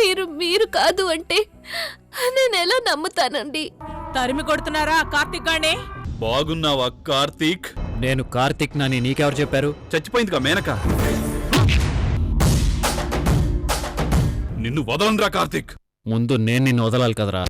మీరు మీరు కాదు అంటే నేను ఎలా నమ్ముతానండి? తరిమి కొడుతున్నారా కార్తీక్ గాని? బాగున్నావా కార్తీక్? నేను కార్తీక్ నాని నీకెవరు చెప్పారు? చచ్చిపోయిందిగా మేనక. నిన్ను వదలండ్రా కార్తీక్. ముందు నేను నిన్ను వదలాలి కదరా.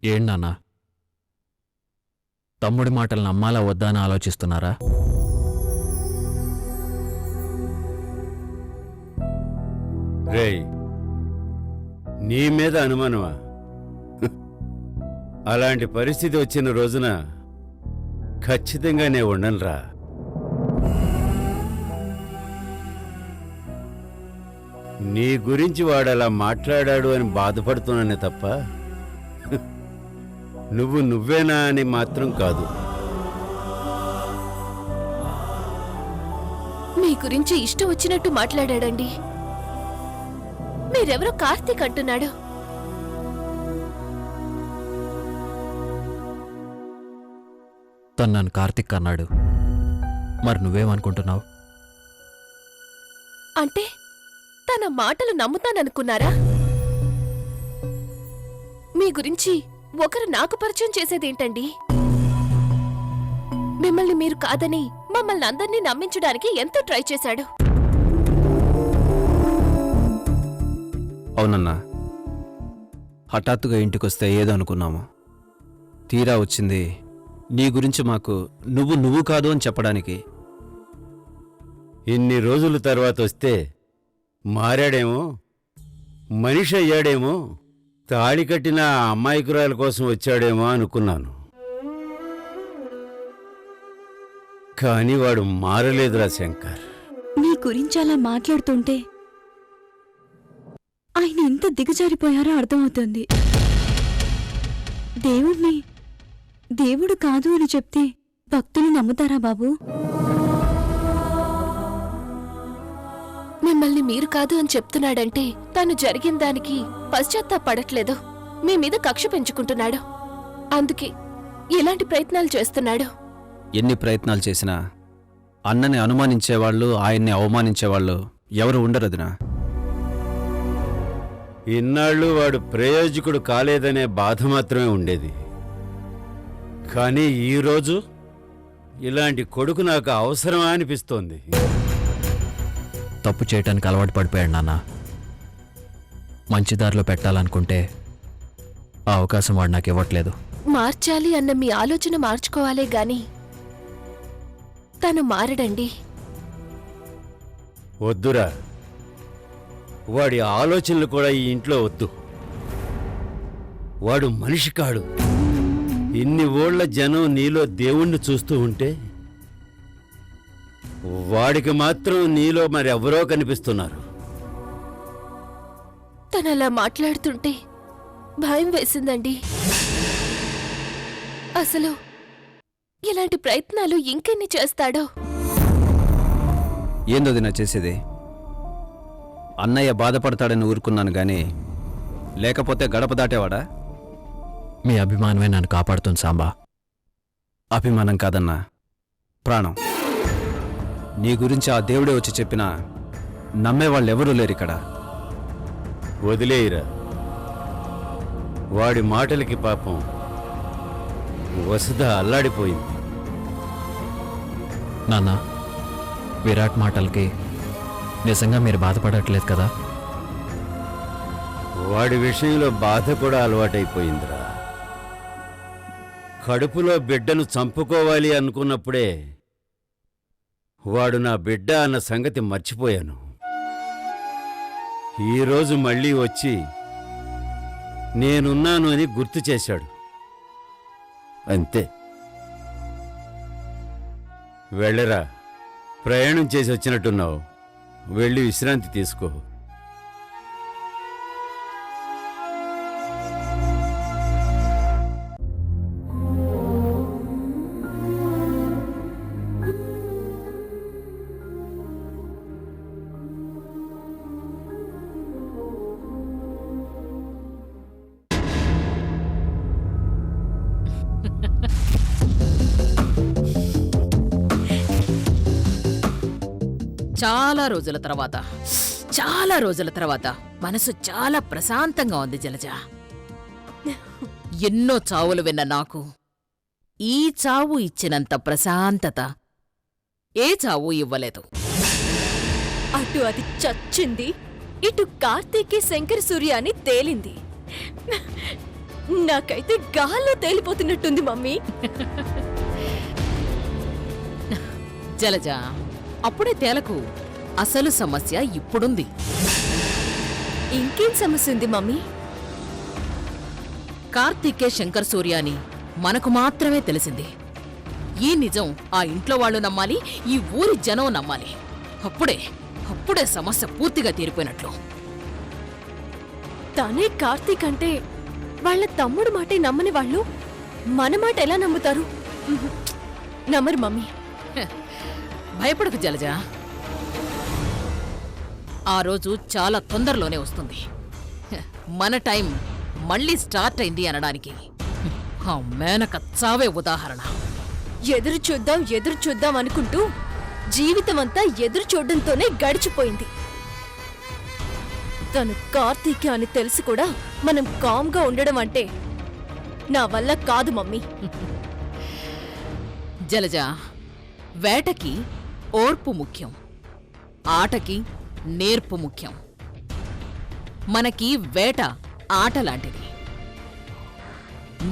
ఏంటన్నా తమ్ముడి మాటలు నమ్మాలా వద్దా అని ఆలోచిస్తున్నారా? రేయ్, నీ మీద అనుమానమా? అలాంటి పరిస్థితి వచ్చిన రోజున ఖచ్చితంగా నే ఉండనురా. నీ గురించి వాడలా మాట్లాడాడు అని బాధపడుతున్నానే తప్ప నువ్వేనా అని మాత్రం కాదు. మీ గురించి ఇష్టం వచ్చినట్టు మాట్లాడాడండి. మీరెవరో కార్తీక్ అంటున్నాడు. తను నన్ను కార్తీక్ అన్నాడు. మరి నువ్వేమనుకుంటున్నావు? అంటే తన మాటలు నమ్ముతాననుకున్నారా? మీ గురించి ఒకరు నాకు పరిచయం చేసేదేంటండి? మిమ్మల్ని మీరు కాదని మమ్మల్ని అందర్నీ నమ్మించడానికి ఎంతో ట్రై చేశాడు. అవునన్నా, హఠాత్తుగా ఇంటికొస్తే ఏదో అనుకున్నాము. తీరా వచ్చింది నీ గురించి మాకు నువ్వు కాదు అని చెప్పడానికి. ఇన్ని రోజుల తర్వాత వస్తే మారాడేమో, మనిషి అయ్యాడేమో, తాళి కట్టిన అమ్మాయికురాల కోసం వచ్చాడేమో అనుకున్నాను. కాని వాడు మారలేదురా శంకర్. నీ గురించి అలా మాట్లాడుతుంటే ఆయన ఎంత దిగజారిపోయారో అర్థమవుతుంది. దేవుడు కాదు అని చెప్తే భక్తులు నమ్ముతారా బాబు? మిమ్మల్ని మీరు కాదు అని చెప్తున్నాడంటే తను జరిగిన దానికి పశ్చాత్తాపడట్లేదు. మీ మీద కక్ష పెంచుకుంటున్నాడు. అందుకే ఇలాంటి ప్రయత్నాలు చేస్తున్నాడు. ఎన్ని ప్రయత్నాలు చేసినా అన్నని అనుమానించేవాళ్ళు, ఆయన్ని అవమానించేవాళ్ళు ఎవరు ఉండరదినా. ఇన్నాళ్ళు వాడు ప్రయోజకుడు కాలేదనే బాధ మాత్రమే ఉండేది. కానీ ఈరోజు ఇలాంటి కొడుకు నాకు అవసరమా అనిపిస్తోంది. తప్పు చేయటానికి అలవాటు పడిపోయాడు నాన్న. మంచి దారిలో పెట్టాలనుకుంటే ఆ అవకాశం వాడు నాకు ఇవ్వట్లేదు. మార్చాలి అన్న మీ ఆలోచన మార్చుకోవాలే గాని తను మారడండి. వద్దురా, వాడి ఆలోచనలు కూడా ఈ ఇంట్లో వద్దు. వాడు మనిషి కాడు. ఇన్ని ఓళ్ల జనం నీలో దేవుణ్ణి చూస్తూ ఉంటే వాడికి మాత్రం నీలో మరెవరో కనిపిస్తున్నారు. తనలా మాట్లాడుతుంటే భయం వేసిందండి. అసలు ఇలాంటి ప్రయత్నాలు ఇంకెన్ని చేస్తాడో. ఏందోదినా చేసేది? అన్నయ్య బాధపడతాడని ఊరుకున్నాను గాని లేకపోతే గడప దాటేవాడా? మీ అభిమానమే నన్ను కాపాడుతుంది సాంబా. అభిమానం కాదన్నా, ప్రాణం. నీ గురించి ఆ దేవుడే వచ్చి చెప్పినా నమ్మేవాళ్ళెవరూ లేరు ఇక్కడ. వదిలేయిరా. వాడి మాటలకి పాపం వసుధ అల్లాడిపోయింది. నాన్న, విరాట్ మాటలకి నిజంగా మీరు బాధపడట్లేదు కదా? వాడి విషయంలో బాధ కూడా అలవాటైపోయిందిరా. కడుపులో బిడ్డను చంపుకోవాలి అనుకున్నప్పుడే వాడు నా బిడ్డ అన్న సంగతి మర్చిపోయాను. ఈరోజు మళ్ళీ వచ్చి నేనున్నాను అని గుర్తు చేశాడు అంతే. వెళ్ళరా, ప్రయాణం చేసి వచ్చినట్టున్నావు. వెళ్ళి విశ్రాంతి తీసుకో. చాలా రోజుల తర్వాత మనసు చాలా ప్రశాంతంగా ఉంది జలజ. ఎన్నో చావులు విన్న నాకు ఈ చావు ఇచ్చినంత ప్రశాంతత ఏ చావు ఇవ్వలేదు. అటు అది చచ్చింది, ఇటు కార్తీకి శంకర సూర్య అని తేలింది. నాకైతే గాల్లో తేలిపోతున్నట్టుంది మమ్మీ. జలజ, అప్పుడే తేలకు. అసలు సమస్య ఇప్పుడుంది. ఇంకేం సమస్య ఉంది మమ్మీ? కార్తీకే శంకర్ సూర్య అని మనకు మాత్రమే తెలిసింది. ఈ నిజం ఆ ఇంట్లో వాళ్ళు నమ్మాలి, ఈ ఊరి జనం నమ్మాలి. అప్పుడే సమస్య పూర్తిగా తీరిపోయినట్లు. తనే కార్తీక్ అంటే వాళ్ళ తమ్ముడు మాటే నమ్మని వాళ్ళు మన మాట ఎలా నమ్ముతారు? నమ్మరు మమ్మీ. భయపడకు జలజ, ఆ రోజు చాలా తొందరలోనే వస్తుంది. మన టైం మళ్ళీ స్టార్ట్ అయింది అనడానికి ఆ మేనక చావే ఉదాహరణ. ఎదురు చూద్దాం అనుకుంటూ జీవితమంతా ఎదురు చూడడంతోనే గడిచిపోయింది. తను కార్తీక్ అని తెలిసి కూడా మనం కామ్గా ఉండడం అంటే నా వల్ల కాదు మమ్మీ. జలజ, వేటకి ఓర్పు ముఖ్యం, ఆటకి నేర్పు ముఖ్యం. మనకి వేట ఆటలాంటిది.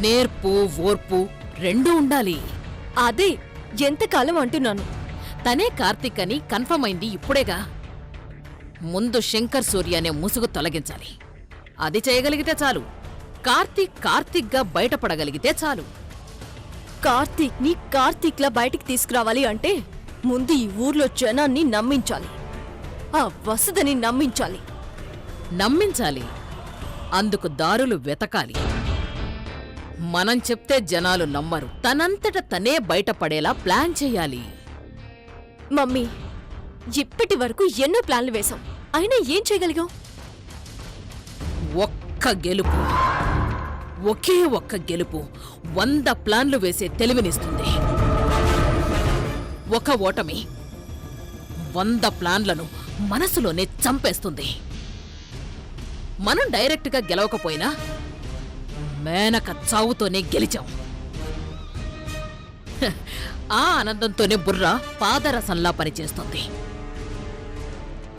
నేర్పు ఓర్పు రెండూ ఉండాలి. అదే ఎంతకాలం అంటున్నాను. తనే కార్తీక్ అని కన్ఫర్మ్ అయింది ఇప్పుడేగా. ముందు శంకర్ సూర్య అనే ముసుగు తొలగించాలి. అది చేయగలిగితే చాలు. కార్తీక్గా బయటపడగలిగితే చాలు. కార్తీక్ని కార్తీక్లా బయటికి తీసుకురావాలి అంటే ముందు ఈ ఊర్లో జనాన్ని నమ్మించాలి. ఆ వసుదని నమ్మించాలి. అందుకు దారులు వెతకాలి. మనం చెప్తే జనాలు నమ్మరు. తనంతట తనే బయటపడేలా ప్లాన్ చెయ్యాలి. మమ్మీ, ఇప్పటి వరకు ఎన్నో ప్లాన్లు వేశాం, అయినా ఏం చేయగలిగాం? ఒక్క గెలుపు, ఒకే ఒక్క గెలుపు 100 ప్లాన్లు వేసే తెలివినిస్తుంది. ఒక ఓటమి 100 ప్లాన్లను మనసులోనే చంపేస్తుంది. మనం డైరెక్ట్గా గెలవకపోయినా మేనక చావుతోనే గెలిచాం. ఆ ఆనందంతోనే బుర్ర పాదరసంలా పనిచేస్తుంది.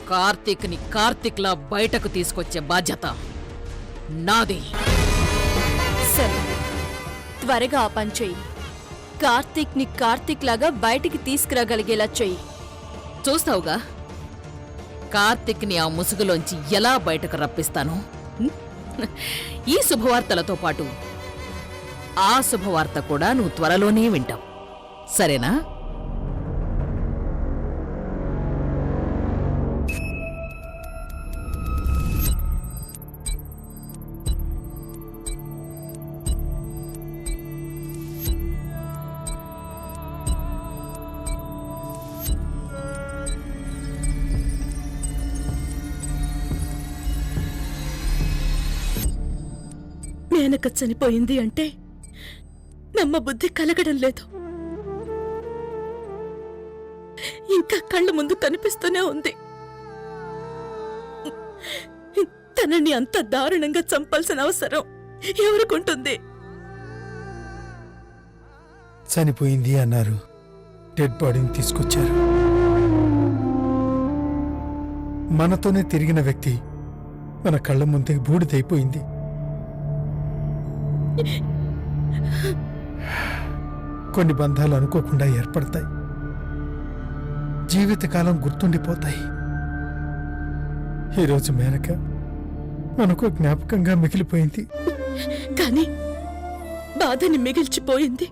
కార్తీక్ని కార్తీక్లా బయటకు తీసుకొచ్చే బాధ్యత నాది. సరే, త్వరగా ఆ పని చెయ్యి. కార్తీక్ని కార్తీక్ లాగా బయటికి తీసుకురాగలిగేలా చెయ్యి. చూస్తావుగా కార్తీక్ని ఆ ముసుగులోంచి ఎలా బయటకు రప్పిస్తాను. ఈ శుభవార్తలతో పాటు ఆ శుభవార్త కూడా నువ్వు త్వరలోనే వింటావు. సరేనా? మేనక చనిపోయింది అంటే నమ్మబుద్ధి కలగడం లేదు. ఇంకా కళ్ళ ముందు కనిపిస్తూనే ఉంది. తనని అంత దారుణంగా చంపాల్సిన అవసరం ఎవరికుంటుంది? చనిపోయింది అన్నారు, డెడ్ బాడీని తీసుకొచ్చారు. మనతోనే తిరిగిన వ్యక్తి మన కళ్ళ ముందే బూడిదైపోయింది. కొన్ని బంధాలు అనుకోకుండా ఏర్పడతాయి, జీవితకాలం గుర్తుండిపోతాయి. ఈరోజు మేనక మనకు జ్ఞాపకంగా మిగిలిపోయింది. కానీ బాధని మిగిల్చిపోయింది.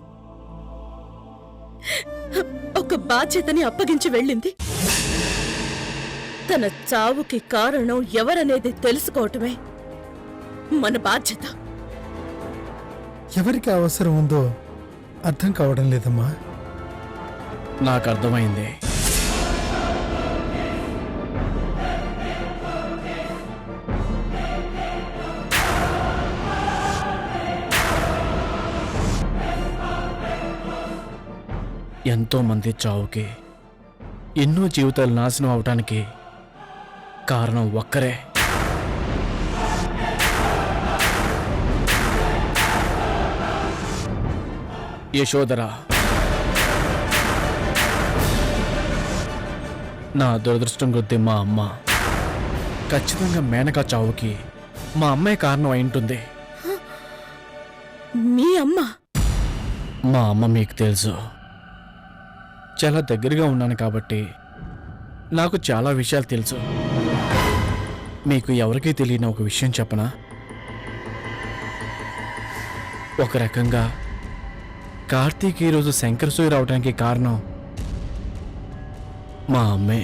ఒక బాధ్యతని అప్పగించి వెళ్ళింది. తన చావుకి కారణం ఎవరనేది తెలుసుకోవటమే మన బాధ్యత. ఎవరికి అవసరం ఉందో అర్థం కావడం లేదమ్మా. నాకు అర్థమైంది. ఎంతో మంది చావుకి, ఎన్నో జీవితాలు నాశనం అవటానికి కారణం ఒక్కరే. యశోదరా, నా దురదృష్టం కొద్దీ మా అమ్మ ఖచ్చితంగా మేనకా చావుకి మా అమ్మే కారణం అయి ఉంటుంది. మీ అమ్మ? మా అమ్మ మీకు తెలుసు, చాలా దగ్గరగా ఉన్నాను కాబట్టి నాకు చాలా విషయాలు తెలుసు. మీకు ఎవరికీ తెలియని ఒక విషయం చెప్పనా? ఒక రకంగా కార్తీక్ ఈరోజు శంకర్ సూరి రావడానికి కారణం మా అమ్మే.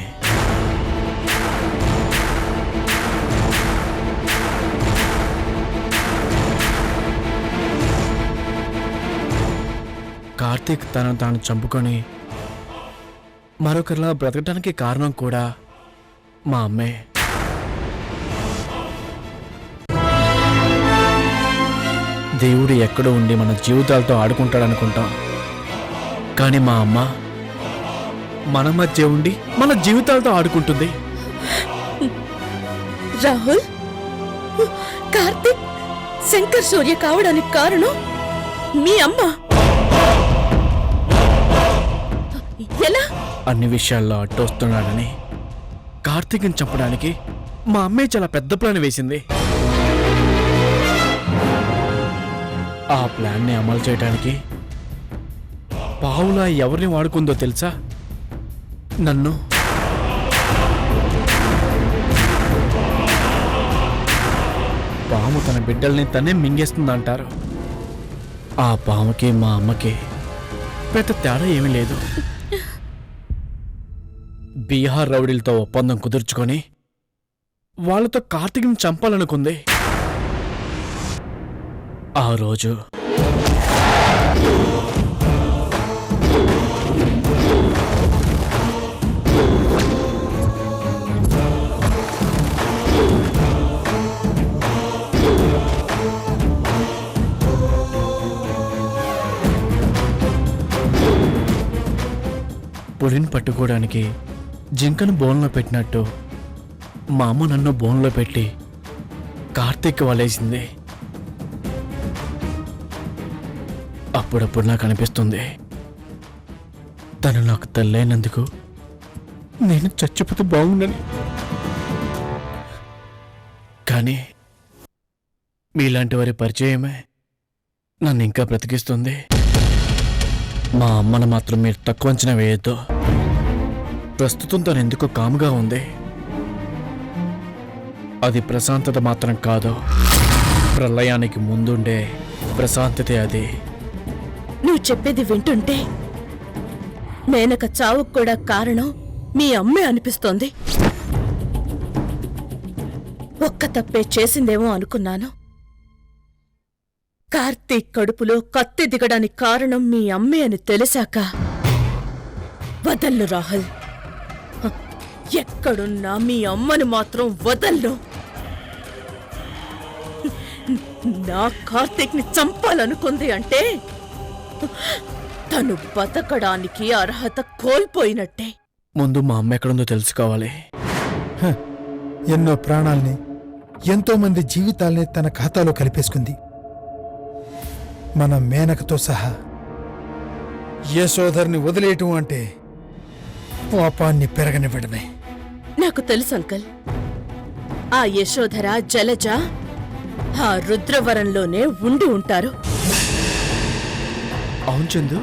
కార్తీక్ తనను తాను చంపుకొని మరొకరిలా బ్రతకడానికి కారణం కూడా మా అమ్మే. దేవుడు ఎక్కడో ఉండి మన జీవితాలతో ఆడుకుంటాడనుకుంటాం, కానీ మా అమ్మ మన మధ్య ఉండి మన జీవితాలతో ఆడుకుంటుంది. రాహుల్, కార్తీక్ శంకర్ సూర్య కావడానికి కారణం మీ అమ్మ. ఎలా? అన్ని విషయాల్లో అడ్డొస్తున్నాడని కార్తీక్ని చంపడానికి మా అమ్మే చాలా పెద్ద ప్లాన్ వేసింది. ఆ ప్లాన్ని అమలు చేయడానికి పావులా ఎవరిని వాడుకుందో తెలుసా? నన్ను. పాము తన బిడ్డల్ని తనే మింగేస్తుందంటారు. ఆ పాముకి మా అమ్మకి పెద్ద తేడా ఏమీ లేదు. బీహార్ రౌడీలతో ఒప్పందం కుదుర్చుకొని వాళ్ళతో కార్తీక్ని చంపాలనుకుంది. ఆ రోజు పులిని పట్టుకోవడానికి జింకను బోన్లో పెట్టినట్టు మా అమ్మ నన్ను బోన్లో పెట్టి కార్తీక్ వలేసింది. అప్పుడప్పుడు నాకు అనిపిస్తుంది, తను నాకు తల్లైనందుకు నేను చచ్చిపోతే బాగుండని. కానీ మీలాంటి వారి పరిచయమే నన్ను ఇంకా బ్రతికిస్తుంది. మా అమ్మను మాత్రం మీరు తక్కువ అంచనా వేయొద్దు. ప్రస్తుతం తను ఎందుకో కాముగా ఉంది. అది ప్రశాంతత మాత్రం కాదు, ప్రళయానికి ముందుండే ప్రశాంతతే అది. నువ్వు చెప్పేది వింటుంటే మేనక చావుకు కూడా కారణం మీ అమ్మే అనిపిస్తోంది. ఒక్క తప్పే చేసిందేమో అనుకున్నాను. కార్తీక్ కడుపులో కత్తి దిగడానికి కారణం మీ అమ్మే అని తెలిసాక వదల్లు రాహుల్. ఎక్కడున్నా మీ అమ్మను మాత్రం వదల్లు. నా కార్తీక్ ని చంపాలనుకుంది అంటే తను బతకడానికి అర్హత కోల్పోయినట్టే. ముందు మా అమ్మ ఎక్కడుందో తెలుసుకోవాలి. ఎన్నో ప్రాణాల్ని, ఎంతో మంది జీవితాల్ని తన ఖాతాలో కలిపేసుకుంది. మన మేనకతో సహా యశోధర్ని వదిలేయటం అంటే పాపాన్ని పెరగనివ్వడమే. నాకు తెలుసు అంకల్, ఆ యశోధర, జలజ ఆ రుద్రవరంలోనే ఉండి ఉంటారు. అవును చందు,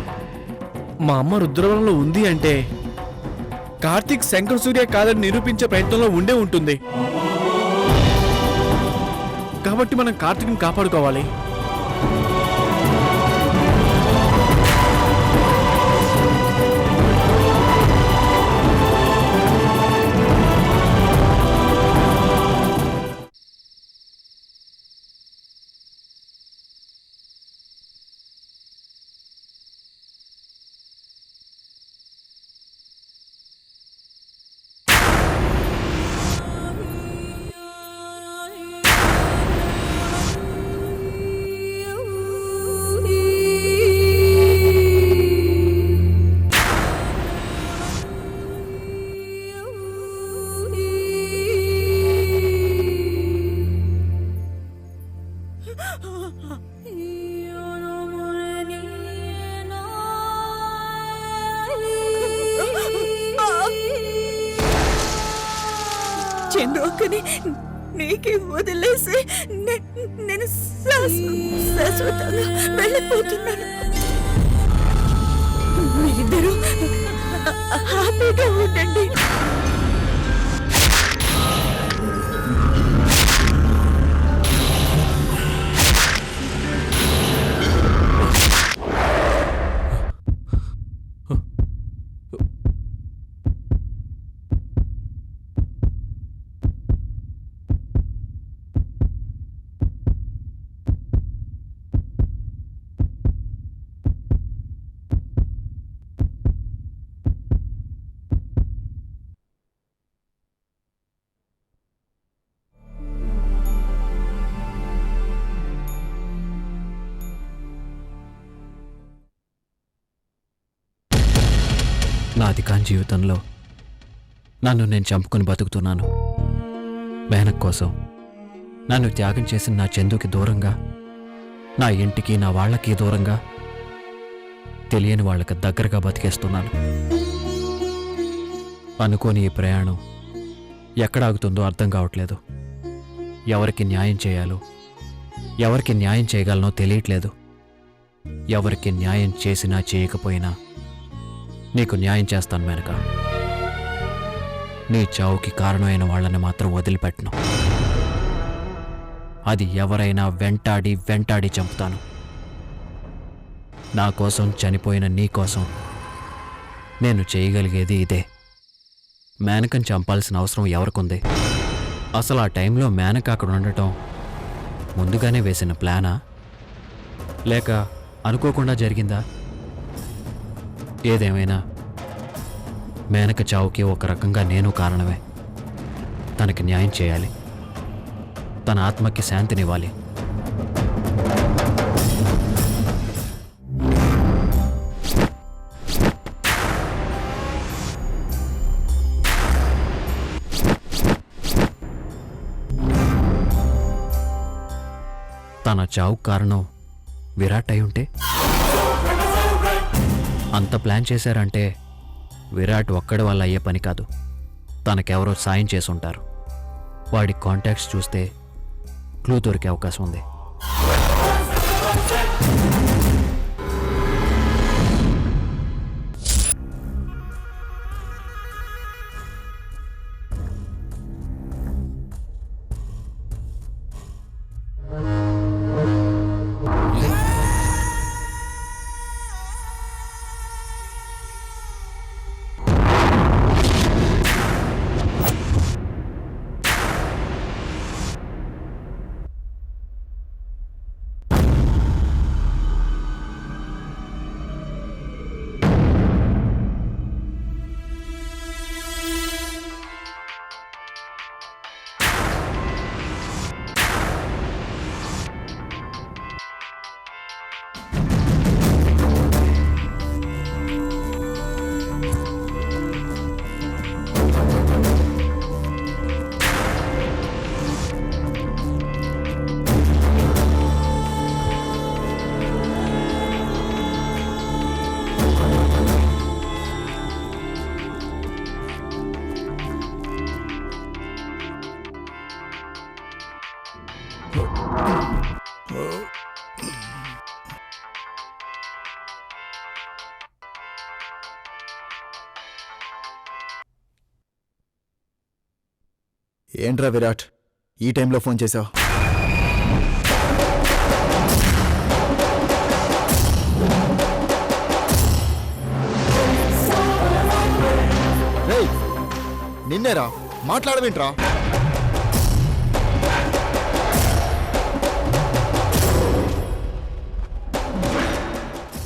మా అమ్మ రుద్రవరంలో ఉంది అంటే కార్తీక్ శంకర్ సూర్య కాదని నిరూపించే ప్రయత్నంలో ఉండే ఉంటుంది. కాబట్టి మనం కార్తీక్ని కాపాడుకోవాలి. చందు అక్కని నీకే వదిలేసి నేను శాశ్వతంగా వెళ్ళిపోతున్నాను. మీరిద్దరూ హ్యాపీగా ఉండండి. నాది కాని జీవితంలో నన్ను నేను చంపుకొని బతుకుతున్నాను. మేనక్ కోసం నన్ను త్యాగం చేసిన నా చందుకి దూరంగా, నా ఇంటికి నా వాళ్ళకి దూరంగా, తెలియని వాళ్ళకి దగ్గరగా బతికేస్తున్నాను. అనుకోని ఈ ప్రయాణం ఎక్కడ ఆగుతుందో అర్థం కావట్లేదు. ఎవరికి న్యాయం చేయాలో, ఎవరికి న్యాయం చేయగలనో తెలియట్లేదు. ఎవరికి న్యాయం చేసినా చేయకపోయినా నీకు న్యాయం చేస్తాను మేనక. నీ చావుకి కారణమైన వాళ్ళని మాత్రం వదిలిపెట్టను. అది ఎవరైనా వెంటాడి వెంటాడి చంపుతాను. నా కోసం చనిపోయిన నీ కోసం నేను చేయగలిగేది ఇదే. మేనకని చంపాల్సిన అవసరం ఎవరికుంది? అసలు ఆ టైంలో మేనక అక్కడ ఉండటం ముందుగానే వేసిన ప్లానా, లేక అనుకోకుండా జరిగిందా? ఏదేమైనా మేనక చావుకి ఒక రకంగా నేను కారణమే. తనకి న్యాయం చేయాలి, తన ఆత్మకి శాంతినివ్వాలి. తన చావు కారణం విరాట్ అయి ఉంటే, అంత ప్లాన్ చేశారంటే విరాట్ ఒక్కడి వల్ల అయ్యే పని కాదు. తనకెవరో సాయం చేసుంటారు. వాడి కాంటాక్ట్స్ చూస్తే క్లూ దొరికే అవకాశం ఉంది. ఏంట్రా విరాట్, ఈ టైంలో ఫోన్ చేశావు? నిన్నేరా మాట్లాడవేంట్రా?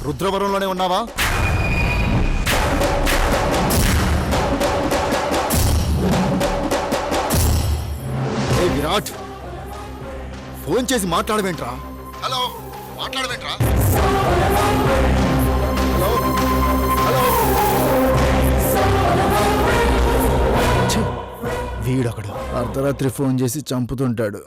రుద్రవరంలోనే ఉన్నావా? ఏ విరాట్, ఫోన్ చేసి మాట్లాడవేంట్రా? హలో, మాట్లాడవేంట్రా? Hello hello. ఛీ, వీడొకడు అర్ధరాత్రి ఫోన్ చేసి చంపుతుంటాడు.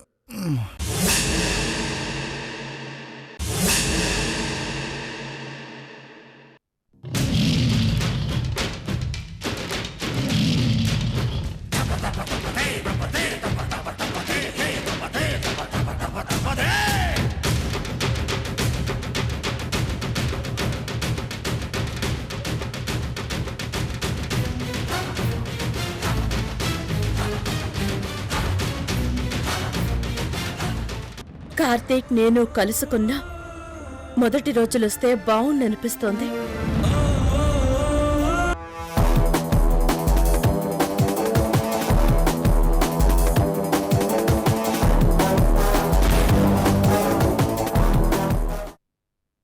కార్తీక్ నేను కలుసుకున్నా మొదటి రోజులొస్తే బావుండనిపిస్తోంది.